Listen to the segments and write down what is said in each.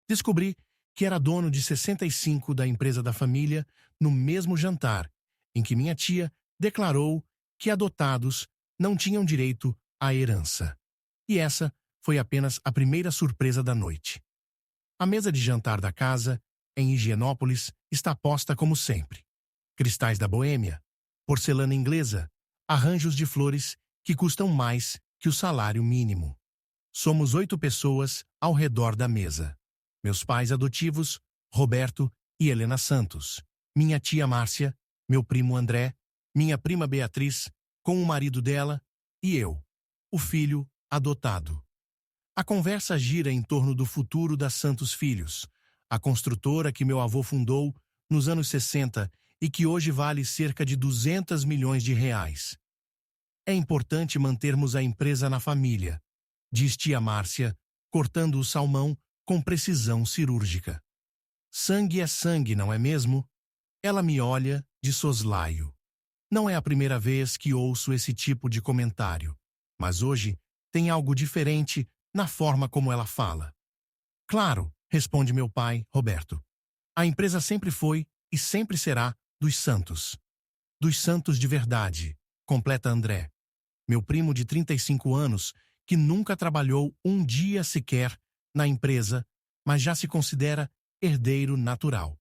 Descobri que era dono de 65 da empresa da família no mesmo jantar em que minha tia declarou que adotados não tinham direito à herança. E essa foi apenas a primeira surpresa da noite. A mesa de jantar da casa, em Higienópolis, está posta como sempre. Cristais da Boêmia, porcelana inglesa, arranjos de flores que custam mais que o salário mínimo. Somos 8 pessoas ao redor da mesa. Meus pais adotivos, Roberto e Helena Santos, minha tia Márcia, meu primo André, minha prima Beatriz, com o marido dela, e eu, o filho adotado. A conversa gira em torno do futuro da Santos Filhos, a construtora que meu avô fundou nos anos 60 e que hoje vale cerca de 200 milhões de reais. É importante mantermos a empresa na família, diz tia Márcia, cortando o salmão com precisão cirúrgica. Sangue é sangue, não é mesmo? Ela me olha de soslaio. Não é a primeira vez que ouço esse tipo de comentário, mas hoje tem algo diferente na forma como ela fala. Claro, responde meu pai, Roberto. A empresa sempre foi e sempre será dos Santos. Dos Santos de verdade, completa André, meu primo de 35 anos, que nunca trabalhou um dia sequer na empresa, mas já se considera herdeiro natural.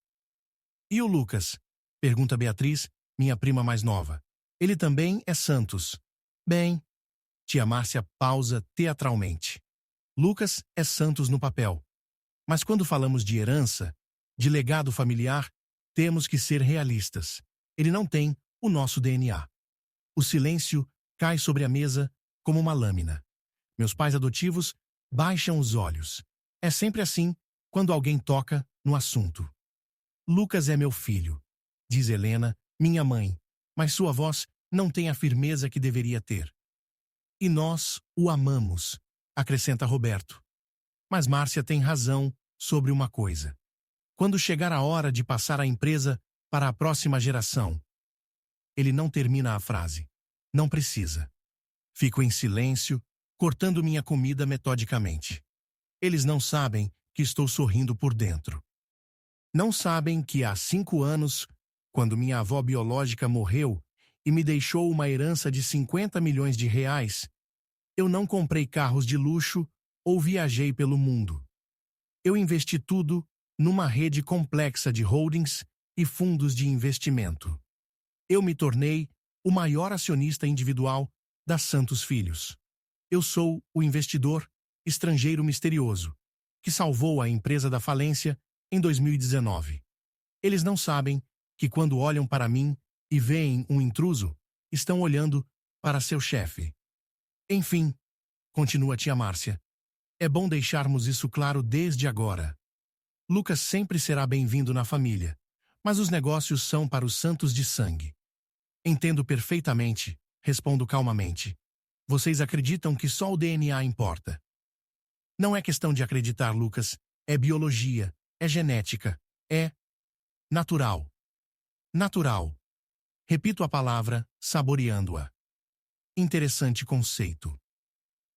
E o Lucas? Pergunta Beatriz, minha prima mais nova. Ele também é Santos. Bem, tia Márcia pausa teatralmente. Lucas é Santos no papel. Mas quando falamos de herança, de legado familiar, temos que ser realistas. Ele não tem o nosso DNA. O silêncio cai sobre a mesa como uma lâmina. Meus pais adotivos baixam os olhos. É sempre assim quando alguém toca no assunto. Lucas é meu filho, diz Helena, minha mãe, mas sua voz não tem a firmeza que deveria ter. E nós o amamos, acrescenta Roberto. Mas Márcia tem razão sobre uma coisa. Quando chegar a hora de passar a empresa para a próxima geração. Ele não termina a frase. Não precisa. Fico em silêncio, cortando minha comida metodicamente. Eles não sabem que estou sorrindo por dentro. Não sabem que há 5 anos, quando minha avó biológica morreu e me deixou uma herança de 50 milhões de reais, eu não comprei carros de luxo ou viajei pelo mundo. Eu investi tudo numa rede complexa de holdings e fundos de investimento. Eu me tornei o maior acionista individual da Santos Filhos. Eu sou o investidor estrangeiro misterioso que salvou a empresa da falência em 2019. Eles não sabem que quando olham para mim e veem um intruso, estão olhando para seu chefe. Enfim, continua tia Márcia, é bom deixarmos isso claro desde agora. Lucas sempre será bem-vindo na família, mas os negócios são para os Santos de sangue. Entendo perfeitamente, respondo calmamente. Vocês acreditam que só o DNA importa. Não é questão de acreditar, Lucas, é biologia, é genética, é natural. Natural. Repito a palavra, saboreando-a. Interessante conceito.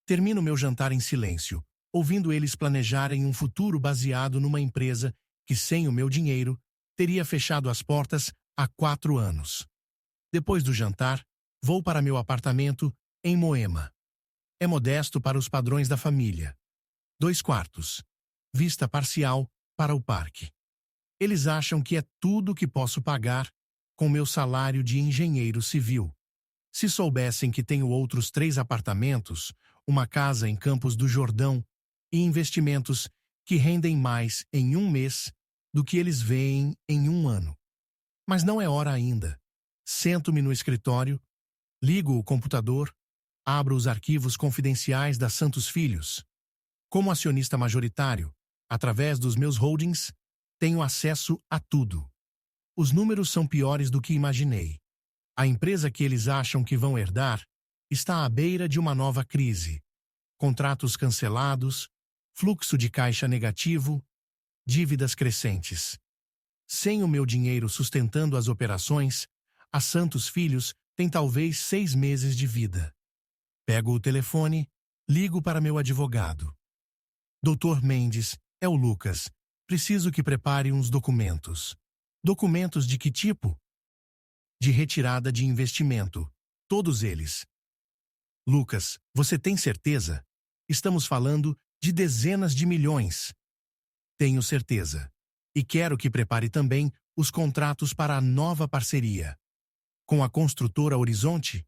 Termino meu jantar em silêncio, ouvindo eles planejarem um futuro baseado numa empresa que, sem o meu dinheiro, teria fechado as portas há 4 anos. Depois do jantar, vou para meu apartamento em Moema. É modesto para os padrões da família. 2 quartos. Vista parcial para o parque. Eles acham que é tudo que posso pagar com meu salário de engenheiro civil. Se soubessem que tenho outros 3 apartamentos, uma casa em Campos do Jordão e investimentos que rendem mais em 1 mês do que eles veem em 1 ano. Mas não é hora ainda. Sento-me no escritório, ligo o computador, abro os arquivos confidenciais da Santos Filhos. Como acionista majoritário, através dos meus holdings, tenho acesso a tudo. Os números são piores do que imaginei. A empresa que eles acham que vão herdar está à beira de uma nova crise. Contratos cancelados, fluxo de caixa negativo, dívidas crescentes. Sem o meu dinheiro sustentando as operações, a Santos Filhos tem talvez 6 meses de vida. Pego o telefone, ligo para meu advogado. Doutor Mendes, é o Lucas, Preciso que prepare uns documentos. Documentos de que tipo? De retirada de investimento. Todos eles. Lucas, você tem certeza? Estamos falando de dezenas de milhões. Tenho certeza. E quero que prepare também os contratos para a nova parceria. Com a construtora Horizonte?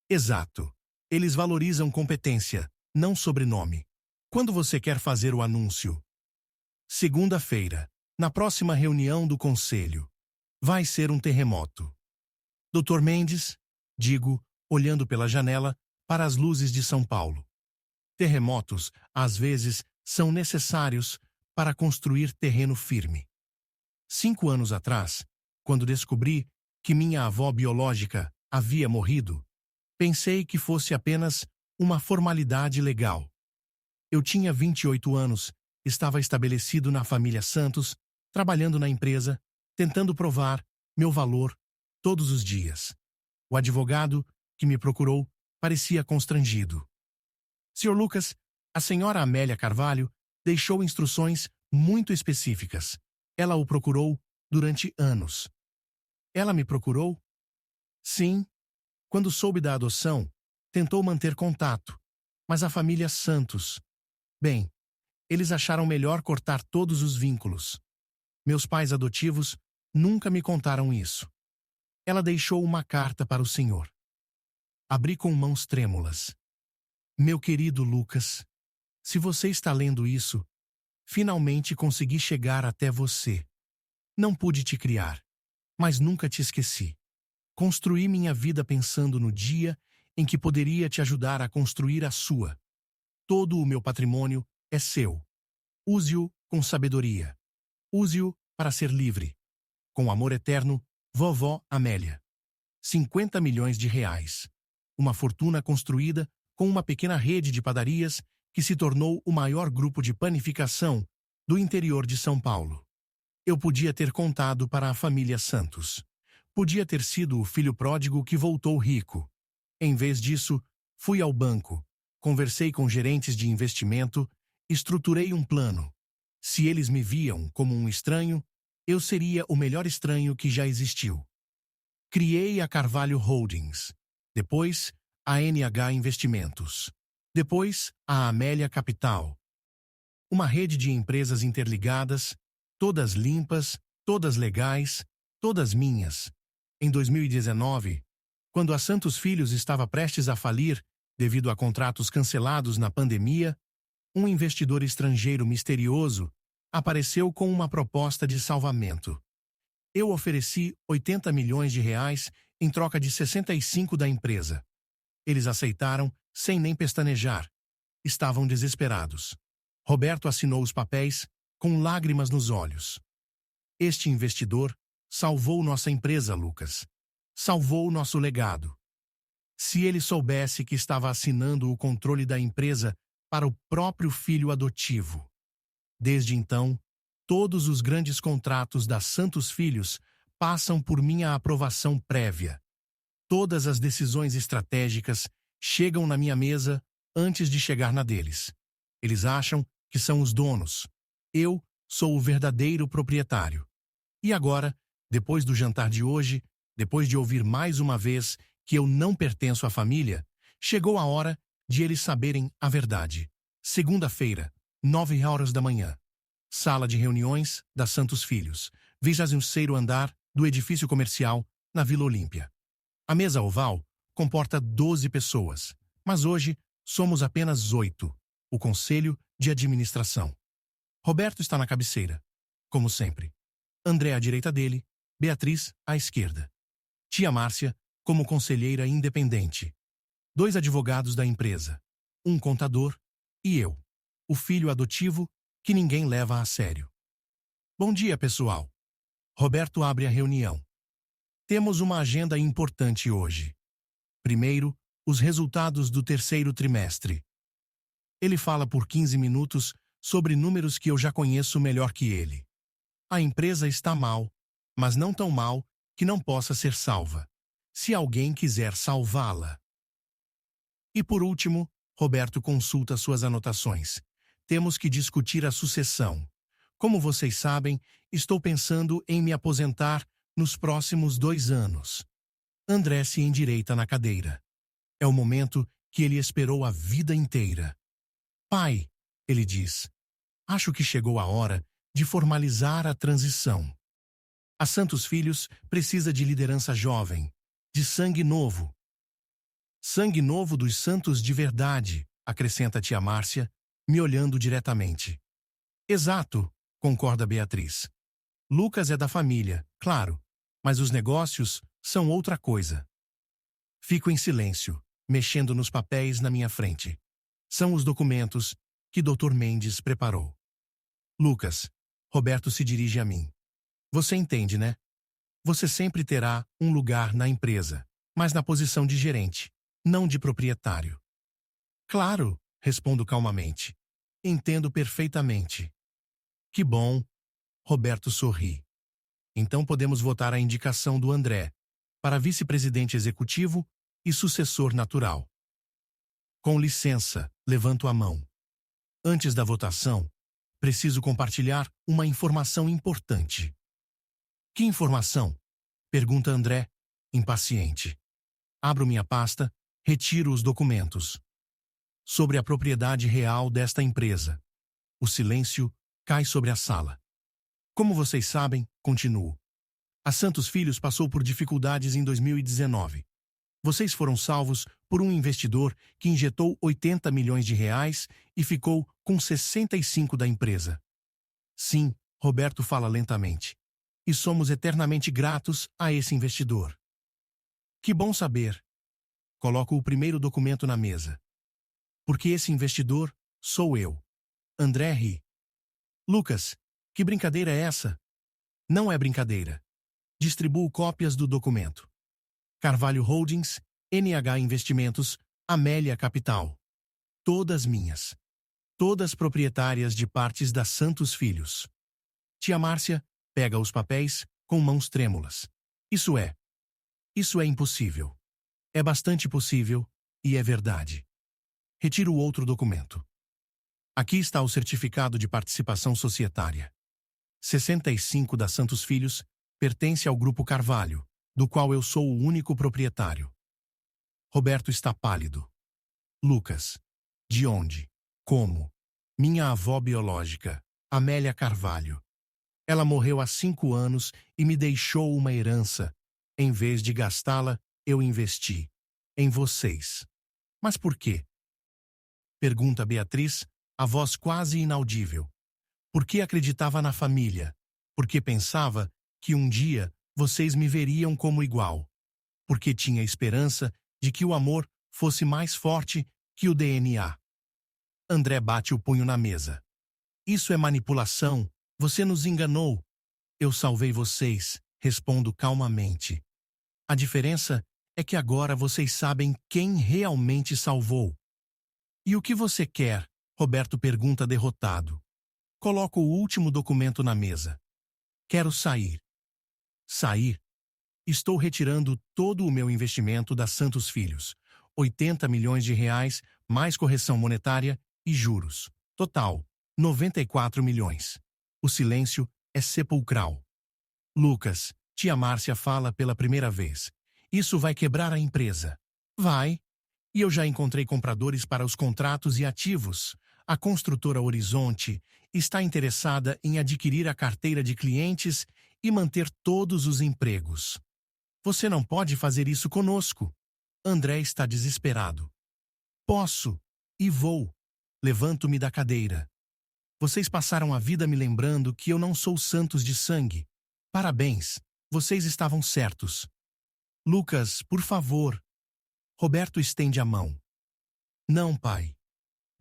Exato. Eles valorizam competência, não sobrenome. Quando você quer fazer o anúncio? Segunda-feira, na próxima reunião do conselho. Vai ser um terremoto. Dr. Mendes, digo, olhando pela janela para as luzes de São Paulo. Terremotos, às vezes, são necessários para construir terreno firme. 5 anos atrás, quando descobri que minha avó biológica havia morrido, pensei que fosse apenas uma formalidade legal. Eu tinha 28 anos, estava estabelecido na família Santos, trabalhando na empresa, tentando provar meu valor todos os dias. O advogado que me procurou parecia constrangido. Sr. Lucas, a senhora Amélia Carvalho deixou instruções muito específicas. Ela o procurou durante anos. Ela me procurou? Sim. Quando soube da adoção, tentou manter contato. Mas a família Santos... Bem, eles acharam melhor cortar todos os vínculos. Meus pais adotivos nunca me contaram isso. Ela deixou uma carta para o senhor. Abri com mãos trêmulas. Meu querido Lucas, se você está lendo isso, finalmente consegui chegar até você. Não pude te criar, mas nunca te esqueci. Construí minha vida pensando no dia em que poderia te ajudar a construir a sua. Todo o meu patrimônio é seu. Use-o com sabedoria. Use-o para ser livre. Com amor eterno, Vovó Amélia. 50 milhões de reais. Uma fortuna construída com uma pequena rede de padarias que se tornou o maior grupo de panificação do interior de São Paulo. Eu podia ter contado para a família Santos. Podia ter sido o filho pródigo que voltou rico. Em vez disso, fui ao banco, conversei com gerentes de investimento, estruturei um plano. Se eles me viam como um estranho, eu seria o melhor estranho que já existiu. Criei a Carvalho Holdings, depois a NH Investimentos, depois a Amélia Capital. Uma rede de empresas interligadas, todas limpas, todas legais, todas minhas. Em 2019, quando a Santos Filhos estava prestes a falir devido a contratos cancelados na pandemia, um investidor estrangeiro misterioso apareceu com uma proposta de salvamento. Eu ofereci 80 milhões de reais em troca de 65 da empresa. Eles aceitaram sem nem pestanejar. Estavam desesperados. Roberto assinou os papéis com lágrimas nos olhos. Este investidor salvou nossa empresa, Lucas. Salvou nosso legado. Se ele soubesse que estava assinando o controle da empresa para o próprio filho adotivo. Desde então, todos os grandes contratos da Santos Filhos passam por minha aprovação prévia. Todas as decisões estratégicas chegam na minha mesa antes de chegar na deles. Eles acham que são os donos. Eu sou o verdadeiro proprietário. E agora, depois do jantar de hoje, depois de ouvir mais uma vez que eu não pertenço à família, chegou a hora de eles saberem a verdade. Segunda-feira, 9 horas da manhã. Sala de reuniões da Santos Filhos, 26º andar do edifício comercial na Vila Olímpia. A mesa oval comporta 12 pessoas, mas hoje somos apenas 8, o conselho de administração. Roberto está na cabeceira, como sempre. André à direita dele, Beatriz à esquerda. Tia Márcia como conselheira independente. 2 advogados da empresa, um contador e eu, o filho adotivo que ninguém leva a sério. Bom dia, pessoal. Roberto abre a reunião. Temos uma agenda importante hoje. Primeiro, os resultados do 3º trimestre. Ele fala por 15 minutos sobre números que eu já conheço melhor que ele. A empresa está mal, mas não tão mal que não possa ser salva, se alguém quiser salvá-la. E por último, Roberto consulta suas anotações. Temos que discutir a sucessão. Como vocês sabem, estou pensando em me aposentar nos próximos 2 anos. André se endireita na cadeira. É o momento que ele esperou a vida inteira. Pai, ele diz, acho que chegou a hora de formalizar a transição. A Santos Filhos precisa de liderança jovem, de sangue novo. Sangue novo dos Santos de verdade, acrescenta tia Márcia, me olhando diretamente. Exato, concorda Beatriz. Lucas é da família, claro, mas os negócios são outra coisa. Fico em silêncio, mexendo nos papéis na minha frente. São os documentos que Dr. Mendes preparou. Lucas, Roberto se dirige a mim. Você entende, né? Você sempre terá um lugar na empresa, mas na posição de gerente, não de proprietário. Claro, respondo calmamente. Entendo perfeitamente. Que bom. Roberto sorri. Então podemos votar a indicação do André para vice-presidente executivo e sucessor natural. Com licença, levanto a mão. Antes da votação, preciso compartilhar uma informação importante. Que informação? Pergunta André, impaciente. Abro minha pasta, retiro os documentos. Sobre a propriedade real desta empresa. O silêncio cai sobre a sala. Como vocês sabem, continuo. A Santos Filhos passou por dificuldades em 2019. Vocês foram salvos por um investidor que injetou 80 milhões de reais e ficou com 65 da empresa. Sim, Roberto fala lentamente. E somos eternamente gratos a esse investidor. Que bom saber. Coloco o primeiro documento na mesa. Porque esse investidor sou eu. André ri. Lucas, que brincadeira é essa? Não é brincadeira. Distribuo cópias do documento. Carvalho Holdings, NH Investimentos, Amélia Capital. Todas minhas. Todas proprietárias de partes da Santos Filhos. Tia Márcia pega os papéis com mãos trêmulas. Isso é impossível. É bastante possível e é verdade. Retiro o outro documento. Aqui está o certificado de participação societária. 65 da Santos Filhos pertence ao Grupo Carvalho, do qual eu sou o único proprietário. Roberto está pálido. Lucas. De onde? Como? Minha avó biológica, Amélia Carvalho. Ela morreu há 5 anos e me deixou uma herança. Em vez de gastá-la, eu investi. Em vocês. Mas por quê? Pergunta Beatriz, a voz quase inaudível. Porque acreditava na família. Porque pensava que um dia vocês me veriam como igual. Porque tinha esperança de que o amor fosse mais forte que o DNA. André bate o punho na mesa. Isso é manipulação. Você nos enganou. Eu salvei vocês, respondo calmamente. A diferença é que agora vocês sabem quem realmente salvou. E o que você quer? Roberto pergunta derrotado. Coloco o último documento na mesa. Quero sair. Sair? Estou retirando todo o meu investimento da Santos Filhos. 80 milhões de reais, mais correção monetária e juros. Total, 94 milhões. O silêncio é sepulcral. Lucas, tia Márcia fala pela primeira vez. Isso vai quebrar a empresa. Vai. E eu já encontrei compradores para os contratos e ativos. A construtora Horizonte está interessada em adquirir a carteira de clientes e manter todos os empregos. Você não pode fazer isso conosco. André está desesperado. Posso. E vou. Levanto-me da cadeira. Vocês passaram a vida me lembrando que eu não sou Santos de sangue. Parabéns. Vocês estavam certos. Lucas, por favor. Roberto estende a mão. Não, pai.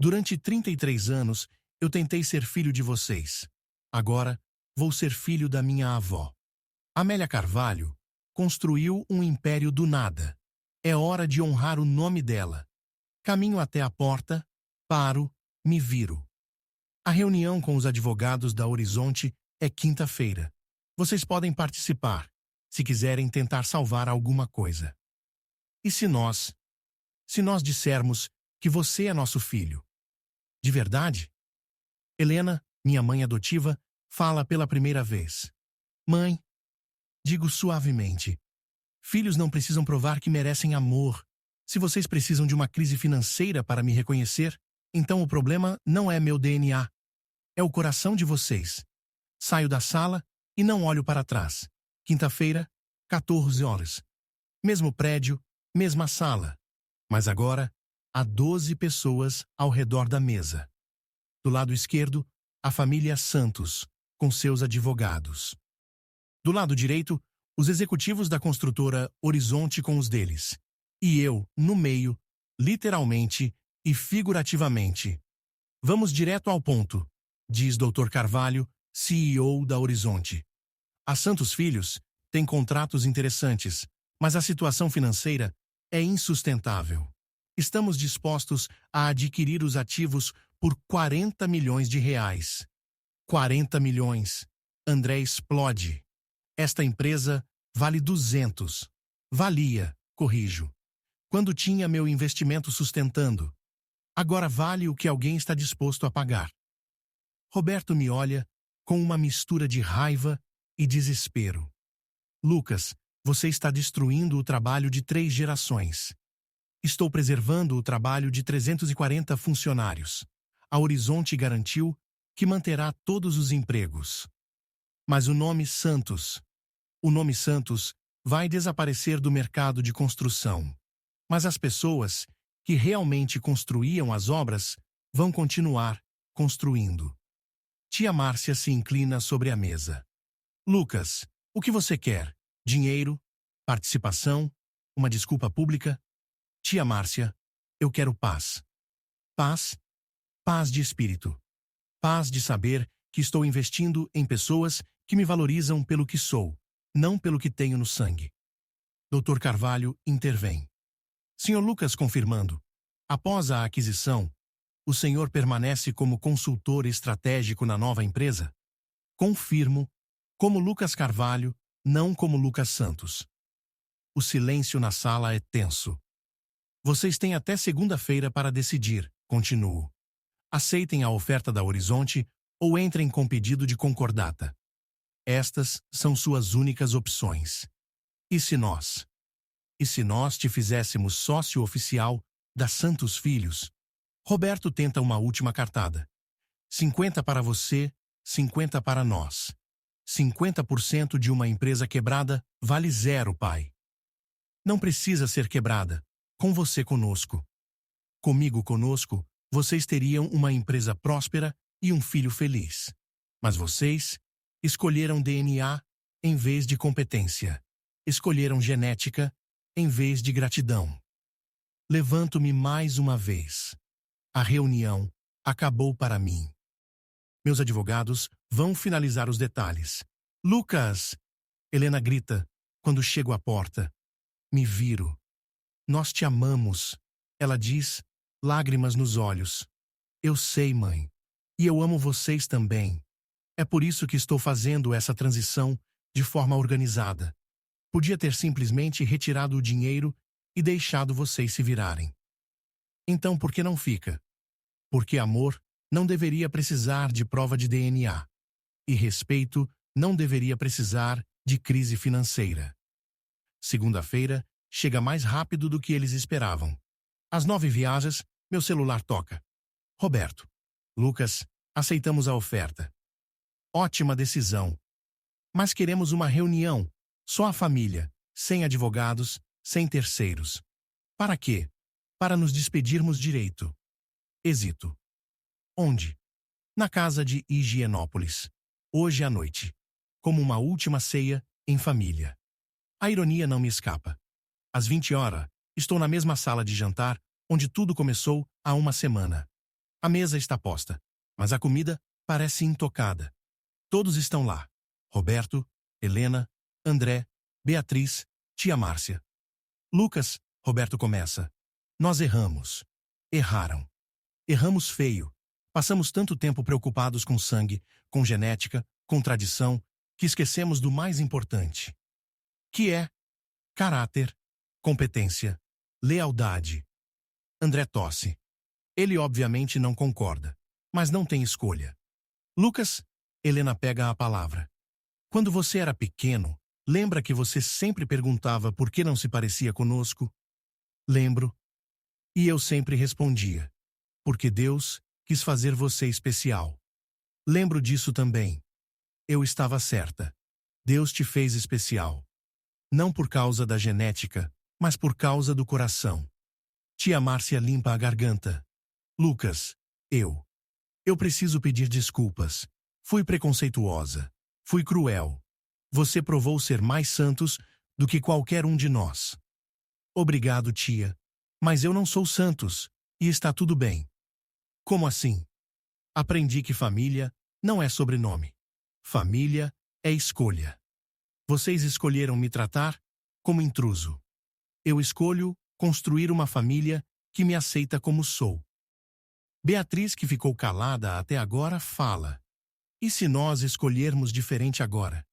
Durante 33 anos, eu tentei ser filho de vocês. Agora, vou ser filho da minha avó. Amélia Carvalho construiu um império do nada. É hora de honrar o nome dela. Caminho até a porta, paro, me viro. A reunião com os advogados da Horizonte é quinta-feira. Vocês podem participar, se quiserem tentar salvar alguma coisa. E se nós dissermos que você é nosso filho? De verdade? Helena, minha mãe adotiva, fala pela primeira vez. Mãe, digo suavemente. Filhos não precisam provar que merecem amor. Se vocês precisam de uma crise financeira para me reconhecer, então o problema não é meu DNA. É o coração de vocês. Saio da sala e não olho para trás. Quinta-feira, 14 horas. Mesmo prédio, mesma sala. Mas agora, há 12 pessoas ao redor da mesa. Do lado esquerdo, a família Santos, com seus advogados. Do lado direito, os executivos da construtora Horizonte com os deles. E eu, no meio, literalmente e figurativamente. Vamos direto ao ponto, diz Dr. Carvalho, CEO da Horizonte. A Santos Filhos tem contratos interessantes, mas a situação financeira é insustentável. Estamos dispostos a adquirir os ativos por 40 milhões de reais. 40 milhões. André explode. Esta empresa vale 200. Valia, corrijo. Quando tinha meu investimento sustentando. Agora vale o que alguém está disposto a pagar. Roberto me olha com uma mistura de raiva e desespero. Lucas, você está destruindo o trabalho de 3 gerações. Estou preservando o trabalho de 340 funcionários. A Horizonte garantiu que manterá todos os empregos. Mas o nome Santos vai desaparecer do mercado de construção. Mas as pessoas que realmente construíam as obras vão continuar construindo. Tia Márcia se inclina sobre a mesa. Lucas, o que você quer? Dinheiro? Participação? Uma desculpa pública? Tia Márcia, eu quero paz. Paz? Paz de espírito. Paz de saber que estou investindo em pessoas que me valorizam pelo que sou, não pelo que tenho no sangue. Dr. Carvalho intervém. Sr. Lucas confirmando. Após a aquisição, o senhor permanece como consultor estratégico na nova empresa? Confirmo, como Lucas Carvalho, não como Lucas Santos. O silêncio na sala é tenso. Vocês têm até segunda-feira para decidir, continuo. Aceitem a oferta da Horizonte ou entrem com pedido de concordata. Estas são suas únicas opções. E se nós? E se nós te fizéssemos sócio oficial da Santos Filhos? Roberto tenta uma última cartada. 50 para você, 50 para nós. 50% de uma empresa quebrada vale 0, pai. Não precisa ser quebrada. Com você conosco. Comigo conosco, vocês teriam uma empresa próspera e um filho feliz. Mas vocês escolheram DNA em vez de competência. Escolheram genética em vez de gratidão. Levanto-me mais uma vez. A reunião acabou para mim. Meus advogados vão finalizar os detalhes. Lucas! Helena grita quando chego à porta. Me viro. Nós te amamos. Ela diz, lágrimas nos olhos. Eu sei, mãe. E eu amo vocês também. É por isso que estou fazendo essa transição de forma organizada. Podia ter simplesmente retirado o dinheiro e deixado vocês se virarem. Então por que não fica? Porque amor não deveria precisar de prova de DNA. E respeito não deveria precisar de crise financeira. Segunda-feira chega mais rápido do que eles esperavam. Às 9 viagens, meu celular toca. Roberto. Lucas, aceitamos a oferta. Ótima decisão. Mas queremos uma reunião. Só a família, sem advogados, sem terceiros. Para quê? Para nos despedirmos direito. Hesito. Onde? Na casa de Higienópolis. Hoje à noite. Como uma última ceia, em família. A ironia não me escapa. Às 20 horas, estou na mesma sala de jantar, onde tudo começou há uma semana. A mesa está posta, mas a comida parece intocada. Todos estão lá. Roberto, Helena, André, Beatriz, tia Márcia. Lucas, Roberto começa. Nós erramos. Erraram. Erramos feio. Passamos tanto tempo preocupados com sangue, com genética, com tradição, que esquecemos do mais importante. Que é caráter, competência, lealdade. André tosse. Ele obviamente não concorda, mas não tem escolha. Lucas, Helena pega a palavra. Quando você era pequeno, lembra que você sempre perguntava por que não se parecia conosco? Lembro. E eu sempre respondia. Porque Deus quis fazer você especial. Lembro disso também. Eu estava certa. Deus te fez especial. Não por causa da genética, mas por causa do coração. Tia Márcia limpa a garganta. Lucas, eu preciso pedir desculpas. Fui preconceituosa. Fui cruel. Você provou ser mais santos do que qualquer um de nós. Obrigado, tia. Mas eu não sou santos, e está tudo bem. Como assim? Aprendi que família não é sobrenome. Família é escolha. Vocês escolheram me tratar como intruso. Eu escolho construir uma família que me aceita como sou. Beatriz, que ficou calada até agora, fala. E se nós escolhermos diferente agora?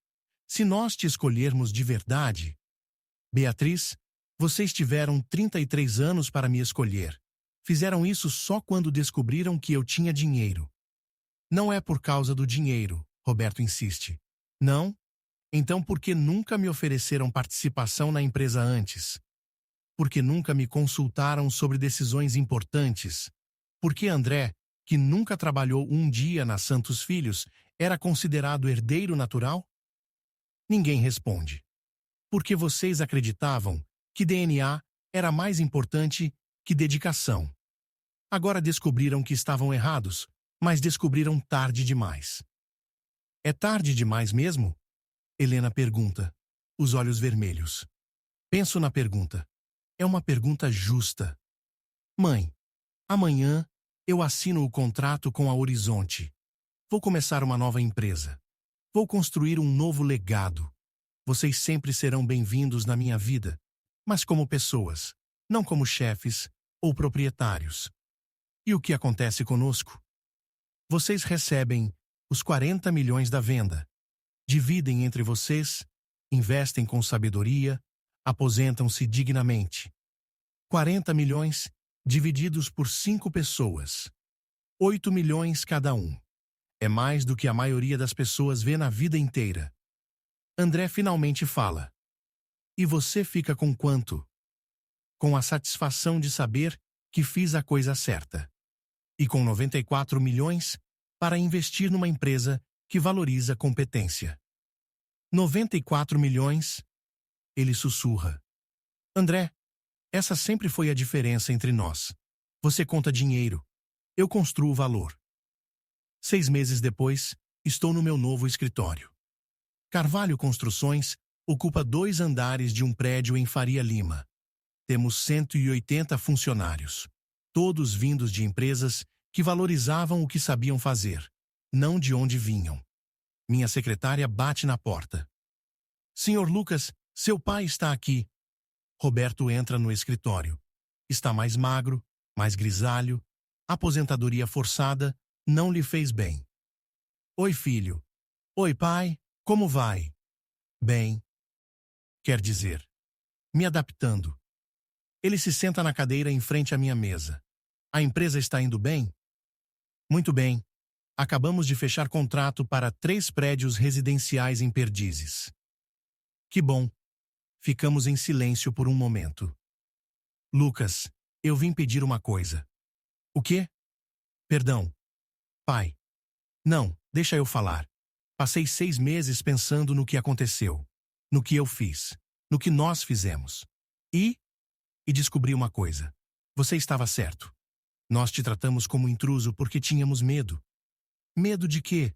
Se nós te escolhermos de verdade? Beatriz, vocês tiveram 33 anos para me escolher. Fizeram isso só quando descobriram que eu tinha dinheiro. Não é por causa do dinheiro, Roberto insiste. Não? Então por que nunca me ofereceram participação na empresa antes? Porque nunca me consultaram sobre decisões importantes? Porque André, que nunca trabalhou um dia na Santos Filhos, era considerado herdeiro natural? Ninguém responde. Porque vocês acreditavam que DNA era mais importante que dedicação. Agora descobriram que estavam errados, mas descobriram tarde demais. É tarde demais mesmo? Helena pergunta, os olhos vermelhos. Penso na pergunta. É uma pergunta justa. Mãe, amanhã eu assino o contrato com a Horizonte. Vou começar uma nova empresa. Vou construir um novo legado. Vocês sempre serão bem-vindos na minha vida, mas como pessoas, não como chefes ou proprietários. E o que acontece conosco? Vocês recebem os 40 milhões da venda. Dividem entre vocês, investem com sabedoria, aposentam-se dignamente. 40 milhões divididos por 5 pessoas. 8 milhões cada um. É mais do que a maioria das pessoas vê na vida inteira. André finalmente fala. E você fica com quanto? Com a satisfação de saber que fiz a coisa certa. E com 94 milhões para investir numa empresa que valoriza competência. 94 milhões? Ele sussurra. André, essa sempre foi a diferença entre nós. Você conta dinheiro. Eu construo valor. 6 meses depois, estou no meu novo escritório. Carvalho Construções ocupa 2 andares de um prédio em Faria Lima. Temos 180 funcionários, todos vindos de empresas que valorizavam o que sabiam fazer, não de onde vinham. Minha secretária bate na porta. Senhor Lucas, seu pai está aqui. Roberto entra no escritório. Está mais magro, mais grisalho. Aposentadoria forçada não lhe fez bem. Oi, filho. Oi, pai. Como vai? Bem. Quer dizer, me adaptando. Ele se senta na cadeira em frente à minha mesa. A empresa está indo bem? Muito bem. Acabamos de fechar contrato para 3 prédios residenciais em Perdizes. Que bom. Ficamos em silêncio por um momento. Lucas, eu vim pedir uma coisa. O quê? Perdão. Pai. Não, deixa eu falar. Passei 6 meses pensando no que aconteceu, no que eu fiz, no que nós fizemos. E descobri uma coisa. Você estava certo. Nós te tratamos como intruso porque tínhamos medo. Medo de quê?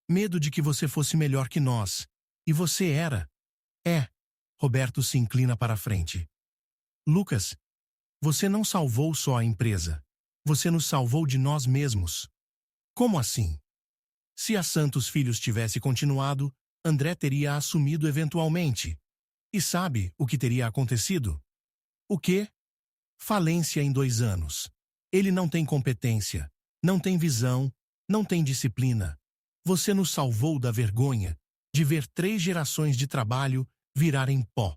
Medo de que você fosse melhor que nós. E você era. É. Roberto se inclina para a frente. Lucas, você não salvou só a empresa. Você nos salvou de nós mesmos. Como assim? Se a Santos Filhos tivesse continuado, André teria assumido eventualmente. E sabe o que teria acontecido? O quê? Falência em 2 anos. Ele não tem competência, não tem visão, não tem disciplina. Você nos salvou da vergonha de ver 3 gerações de trabalho virarem pó.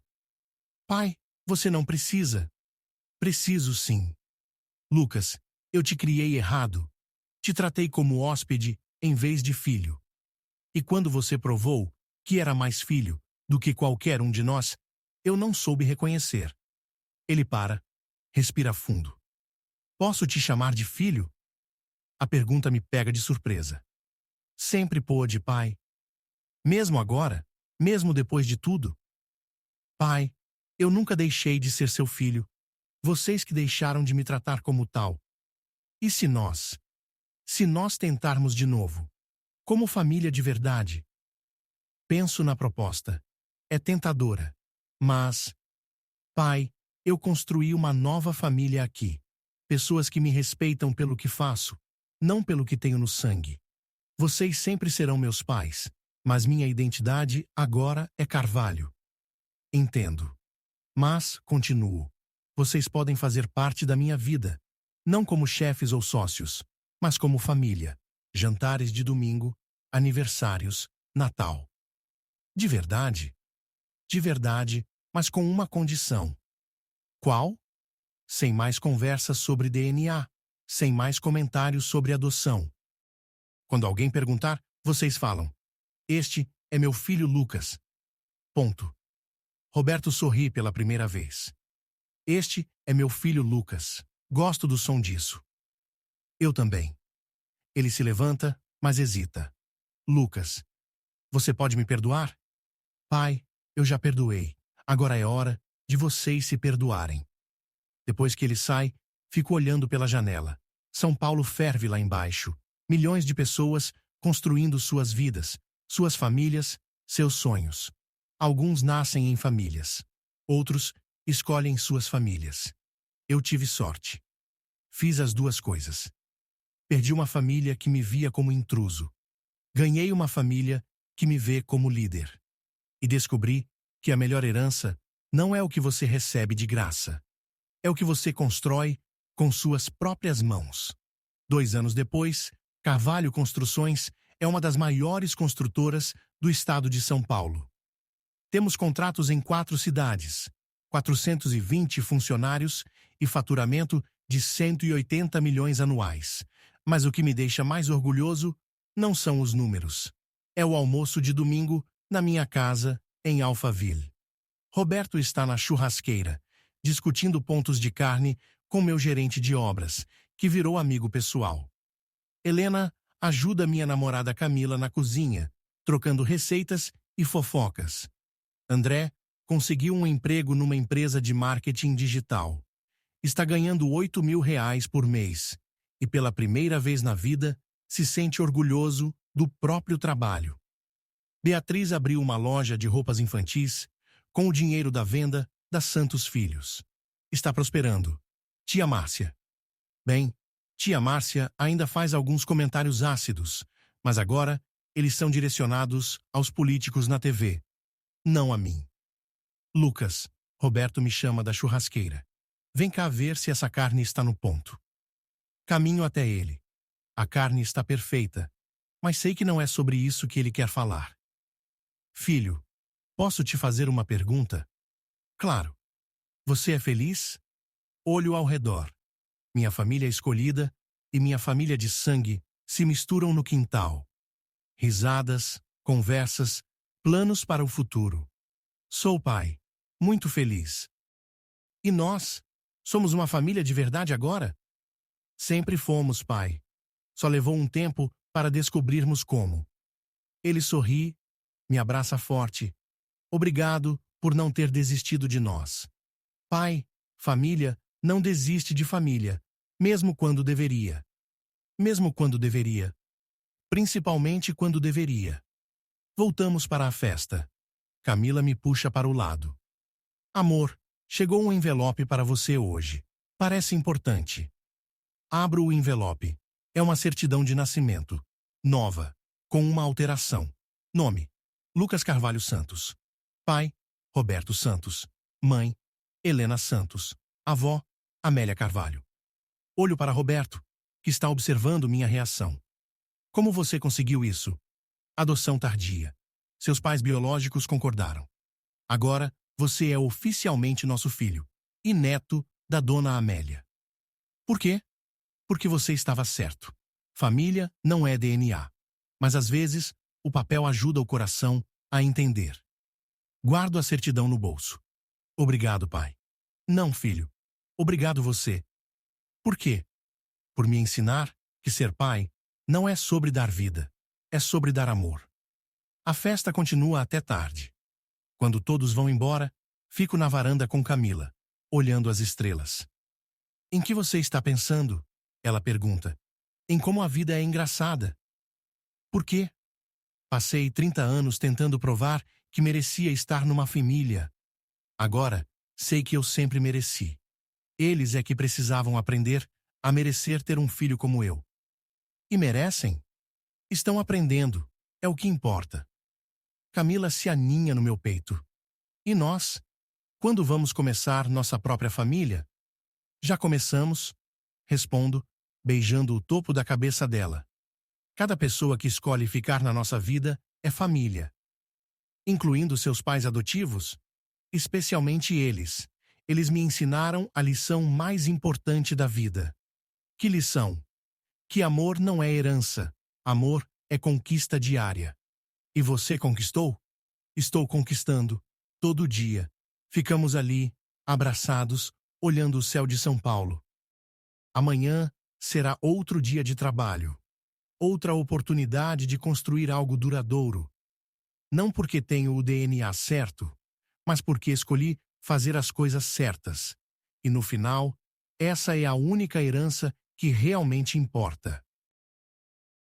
Pai, você não precisa. Preciso sim. Lucas, eu te criei errado. Te tratei como hóspede em vez de filho. E quando você provou que era mais filho do que qualquer um de nós, eu não soube reconhecer. Ele para, respira fundo. Posso te chamar de filho? A pergunta me pega de surpresa. Sempre pôde, pai. Mesmo agora, mesmo depois de tudo. Pai, eu nunca deixei de ser seu filho. Vocês que deixaram de me tratar como tal. E se nós tentarmos de novo, como família de verdade? Penso na proposta. É tentadora. Mas, pai, eu construí uma nova família aqui. Pessoas que me respeitam pelo que faço, não pelo que tenho no sangue. Vocês sempre serão meus pais, mas minha identidade agora é Carvalho. Entendo. Mas, continuo, vocês podem fazer parte da minha vida, não como chefes ou sócios, mas como família. Jantares de domingo, aniversários, Natal. De verdade? De verdade, mas com uma condição. Qual? Sem mais conversas sobre DNA, sem mais comentários sobre adoção. Quando alguém perguntar, vocês falam: "Este é meu filho Lucas." Ponto. Roberto sorri pela primeira vez. Este é meu filho Lucas. Gosto do som disso. Eu também. Ele se levanta, mas hesita. Lucas, você pode me perdoar? Pai, eu já perdoei. Agora é hora de vocês se perdoarem. Depois que ele sai, fico olhando pela janela. São Paulo ferve lá embaixo. Milhões de pessoas construindo suas vidas, suas famílias, seus sonhos. Alguns nascem em famílias. Outros escolhem suas famílias. Eu tive sorte. Fiz as duas coisas. Perdi uma família que me via como intruso. Ganhei uma família que me vê como líder. E descobri que a melhor herança não é o que você recebe de graça. É o que você constrói com suas próprias mãos. 2 anos depois, Carvalho Construções é uma das maiores construtoras do estado de São Paulo. Temos contratos em 4 cidades, 420 funcionários e faturamento de 180 milhões anuais. Mas o que me deixa mais orgulhoso não são os números. É o almoço de domingo na minha casa, em Alphaville. Roberto está na churrasqueira, discutindo pontos de carne com meu gerente de obras, que virou amigo pessoal. Helena ajuda minha namorada Camila na cozinha, trocando receitas e fofocas. André conseguiu um emprego numa empresa de marketing digital. Está ganhando R$ 8.000 por mês e, pela primeira vez na vida, se sente orgulhoso do próprio trabalho. Beatriz abriu uma loja de roupas infantis com o dinheiro da venda da Santos Filhos. Está prosperando. Tia Márcia. Bem, tia Márcia ainda faz alguns comentários ácidos, mas agora eles são direcionados aos políticos na TV, não a mim. Lucas, Roberto me chama da churrasqueira. Vem cá ver se essa carne está no ponto. Caminho até ele. A carne está perfeita, mas sei que não é sobre isso que ele quer falar. Filho, posso te fazer uma pergunta? Claro. Você é feliz? Olho ao redor. Minha família escolhida e minha família de sangue se misturam no quintal. Risadas, conversas, planos para o futuro. Sou pai. Muito feliz. E nós? Somos uma família de verdade agora? Sempre fomos, pai. Só levou um tempo para descobrirmos como. Ele sorri, me abraça forte. Obrigado por não ter desistido de nós. Pai, família, não desiste de família, mesmo quando deveria. Mesmo quando deveria. Principalmente quando deveria. Voltamos para a festa. Camila me puxa para o lado. Amor, chegou um envelope para você hoje. Parece importante. Abro o envelope. É uma certidão de nascimento. Nova. Com uma alteração. Nome: Lucas Carvalho Santos. Pai: Roberto Santos. Mãe: Helena Santos. Avó: Amélia Carvalho. Olho para Roberto, que está observando minha reação. Como você conseguiu isso? Adoção tardia. Seus pais biológicos concordaram. Agora, você é oficialmente nosso filho e neto da dona Amélia. Por quê? Porque você estava certo. Família não é DNA. Mas às vezes, O papel ajuda o coração a entender. Guardo a certidão no bolso. Obrigado, pai. Não, filho. Obrigado você. Por quê? Por me ensinar que ser pai não é sobre dar vida, é sobre dar amor. A festa continua até tarde. Quando todos vão embora, fico na varanda com Camila, olhando as estrelas. Em que você está pensando? Ela pergunta. Em como a vida é engraçada. Por quê? Passei 30 anos tentando provar que merecia estar numa família. Agora, sei que eu sempre mereci. Eles é que precisavam aprender a merecer ter um filho como eu. E merecem? Estão aprendendo, é o que importa. Camila se aninha no meu peito. E nós? Quando vamos começar nossa própria família? Já começamos, respondo, beijando o topo da cabeça dela. Cada pessoa que escolhe ficar na nossa vida é família. Incluindo seus pais adotivos? Especialmente eles. Eles me ensinaram a lição mais importante da vida. Que lição? Que amor não é herança. Amor é conquista diária. E você conquistou? Estou conquistando. Todo dia. Ficamos ali, abraçados, olhando o céu de São Paulo. Amanhã será outro dia de trabalho. Outra oportunidade de construir algo duradouro. Não porque tenho o DNA certo, mas porque escolhi fazer as coisas certas. E no final, essa é a única herança que realmente importa.